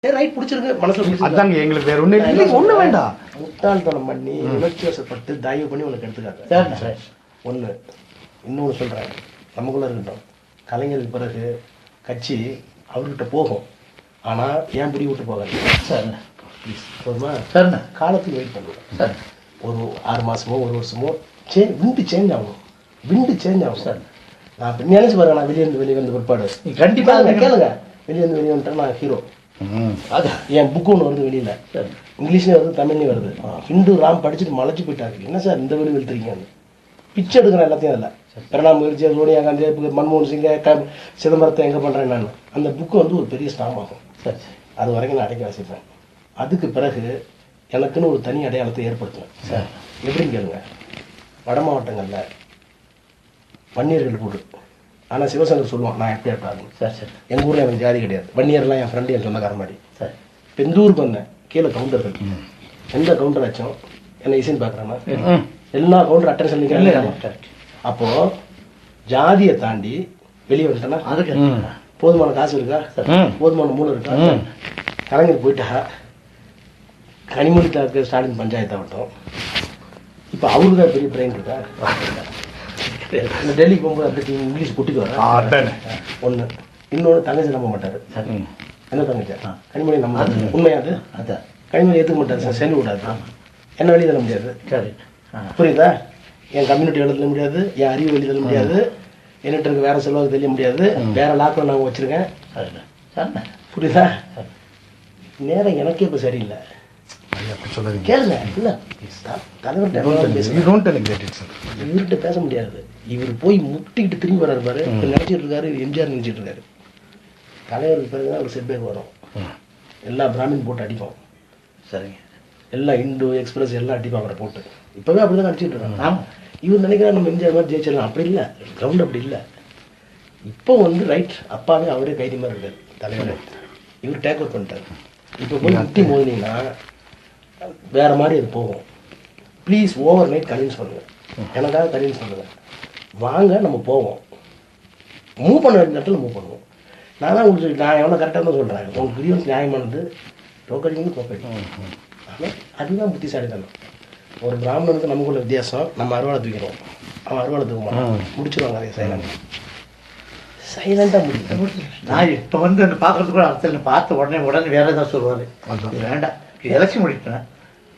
சரி ரைட் பிடிச்சிருக்கு மனசுல அதாங்க எங்களுக்கு வேற ஒண்ணு வேண்டாம். முட்டாள்தனம் பண்ணி உணர்ச்சிவசப்பட்டு தயவு பண்ணி உனக்கு எடுத்துக்காங்க. ஒண்ணு இன்னொன்னு சொல்றேன், நமக்குள்ள இருக்கட்டும். கலைஞருக்கு பிறகு கட்சி அவர்கிட்ட போகும், ஆனா ஏன் பிடி விட்டு போகாது சார். ப்ளீஸ் போதுமா சார்? காலத்துக்கு வெயிட் பண்ணுவேன் சார். ஒரு 6 மாசமோ 1 வருஷமோ விண்டு சேஞ்ச் ஆகும், விண்டு சேஞ்ச் ஆகும் சார். நான் இப்போ நினைச்சு பாருங்க, நான் வெளியே வந்து பிற்பாடு கண்டிப்பாக கேளுங்க. வெளியே வந்துட்டேன் நான் ஹீரோ. அது என் புக்கு ஒன்று வருது வெளியில், இங்கிலீஷ்லேயும் வருது தமிழ்லேயும் வருது. ஹிந்து ராம் படிச்சுட்டு மலைச்சு போயிட்டாரு. என்ன சார் இந்த வெளி வெளுத்துறீங்கன்னு பிச்சை எடுக்கிறேன் எல்லாத்தையும். அதில் பிரணாப் முகர்ஜி, சோனியா காந்தி, மன்மோகன் சிங், சிதம்பரத்தை எங்கே பண்ணுறேன் நான். அந்த புக்கு வந்து ஒரு பெரிய ஸ்டாம் ஆகும் சார். அது வரைக்கும் நான் அடைக்க வாசிப்பேன். அதுக்கு பிறகு எனக்குன்னு ஒரு தனி அடையாளத்தை ஏற்படுத்துவேன் சார். எப்படின்னு கேளுங்க, வட மாவட்டங்களில் வன்னியர்கள் கூடு, ஆனால் சிவசங்கர் சொல்லுவான் நான் எப்படி இருப்பாங்க சார். சார் எங்கள் ஊரில் எனக்கு ஜாதி கிடையாது, வன்னியர்லாம் என் ஃப்ரெண்டு, என் சொந்தக்காரன் மாதிரி சார். இப்போ இந்த ஊருக்கு வந்தேன், கீழே கவுண்டர்கள். எந்த கவுண்டர் ஆச்சும் என்ன இசைன்னு பார்க்குறேன்னா எல்லா கவுண்டர் அட்டென்ஷன் நிற்கிறாங்க. அப்போது ஜாதியை தாண்டி வெளியே வந்துட்டேன்னா அதுக்கு போதுமான காசு இருக்கா, போதுமான மூளை இருக்கா? கலைஞர் போயிட்டா கனிமொழி தாக்கு ஸ்டாலின் பஞ்சாயத்து ஆகட்டும், இப்போ அவருக்கு தான் பெரிய பிரெயின் இருக்கா? இந்த டெல்லிக்கு போகும்போது அப்படி இங்கிலீஷ் கொட்டிட்டு வர ஒன்று. இன்னொன்று தங்கச்சி நம்ப மாட்டார். என்ன தங்கச்சி? கனிமொழி நம்ப உண்மையாது. அதான் கனிமொழி ஏற்றுக்க மாட்டார் சார், சேர்ந்து விடாது. என்ன வெளியே தர முடியாது. சரி புரியுதா? என் கம்யூனிட்டி எழுத முடியாது, என் அறிவு வெளியே தர முடியாது, என்கிட்ட இருக்க வேற செல்வாக்கு தெரிய முடியாது, வேற லாக்கில் நான் வச்சிருக்கேன். புரியுதா? நேரம் எனக்கே இப்போ சரியில்லை. கேளுங்க, இல்லை தலைவர்கிட்ட இவர்கிட்ட பேச முடியாது. இவர் போய் முட்டிக்கிட்டு திரும்பி வர்றாரு பாரு, நினைச்சிட்டு இருக்காரு எம்ஜிஆர் நினைச்சிட்டு இருக்காரு. தலைவருக்கு பிறகுதான் ஒரு செட்பேக் வரும். எல்லா பிராமின் போட்டு அடிப்போம். சரிங்க, எல்லா இந்து எக்ஸ்பிரஸ் எல்லாம் அடிப்போம் அவரை போட்டு. இப்பவே அப்படிதான் அடிச்சுட்டு இருக்காங்க. ஆமாம், இவர் நினைக்கிறா நம்ம எம்ஜிஆர் மாதிரி ஜெயிச்சிடலாம். அப்படி இல்லை, கிரவுண்ட் அப்படி இல்லை. இப்போ வந்து ரைட் அப்பாவே அவரே கைதி மாதிரி இருக்காரு தலைவர். இவர் டேக் அவுட் பண்ணிட்டாரு. இப்போ போய் முட்டி மோதினீங்கன்னா வேற மாதிரி அது போகும். ப்ளீஸ் ஓவர் நைட் கன்வின்ஸ் பண்ணுங்க, எனக்காக கன்வின்ஸ் பண்ணுங்க. வாங்க நம்ம போவோம், மூவ் பண்ண வேண்டிய இடத்துல மூவ் பண்ணுவோம். நான் தான் உங்களுக்கு நான் எவ்வளோ கரெக்டாக தான் சொல்கிறேன். உங்களுக்கு கிரீவன்ஸ் நியாயமானது, டோக்கடிங்கு டோக்கடிங். ஆனால் அதுதான் புத்திசாலித்தனம். ஒரு பிராமணனுக்கு நமக்குள்ள வித்தியாசம், நம்ம அறுவாலை தூக்கிறோம், அவன் அறுவாலை தூக்க மாட்டான். முடிச்சிருவாங்க அதே சைலண்டாக முடியும். நான் இப்போ வந்து என்ன பார்க்கறதுக்கு அரசியல் பார்த்த உடனே வேற ஏதாவது சொல்லுவாரு. வேண்டாம், எலெக்ஷன் முடிப்பேன்,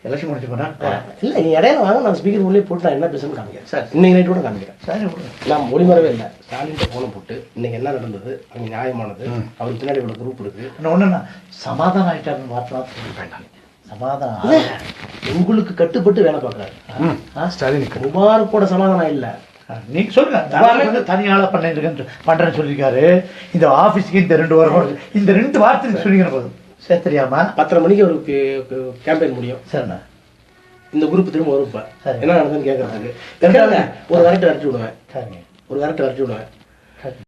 எலெக்ஷன் முடிச்சு போனேன். இல்லை நீ இடையில வாங்க, நான் ஸ்பீக்கர் உள்ளே போட்டு நான் என்ன பேசணும்னு காமிக்கிறேன் சார். இன்னைக்கு நைட்டு கூட காமிக்கிறேன் சார். நான் மொழிமறவே இல்லை. ஸ்டாலின்ட்ட போன போட்டு இன்னைக்கு என்ன நடந்தது, அங்கே நியாயமானது, அவருக்கு பின்னாடி இவ்வளோ குரூப் இருக்கு. ஒன்றுண்ணா சமாதானம் ஆகிட்டாருன்னு வார்த்தை வேண்டாம். சமாதானம் உங்களுக்கு கட்டுப்பட்டு வேலை பார்க்குறாரு ஸ்டாலின். முபாரக்கோட சமாதானம் இல்லை. நீங்க சொல்லுங்க, தனியாள பண்றேன்னு சொல்லியிருக்காரு. இந்த ஆபீஸ்க்கு இந்த 2 வாரம் இந்த 2 வாரத்துக்கு சொல்லிக்கிற போதும் சார். தெரியாம 10:30 மணிக்கு ஒரு கேம்பெயின் முடியும். சரிண்ணா, இந்த குரூப் திரும்ப வரும். இப்போ என்ன நடந்ததுன்னு கேட்கறதுக்கு ஒரு கரெக்ட் விரட்டி விடுவேன். ஒரு கரெக்ட் விரட்டி விடுவேன்.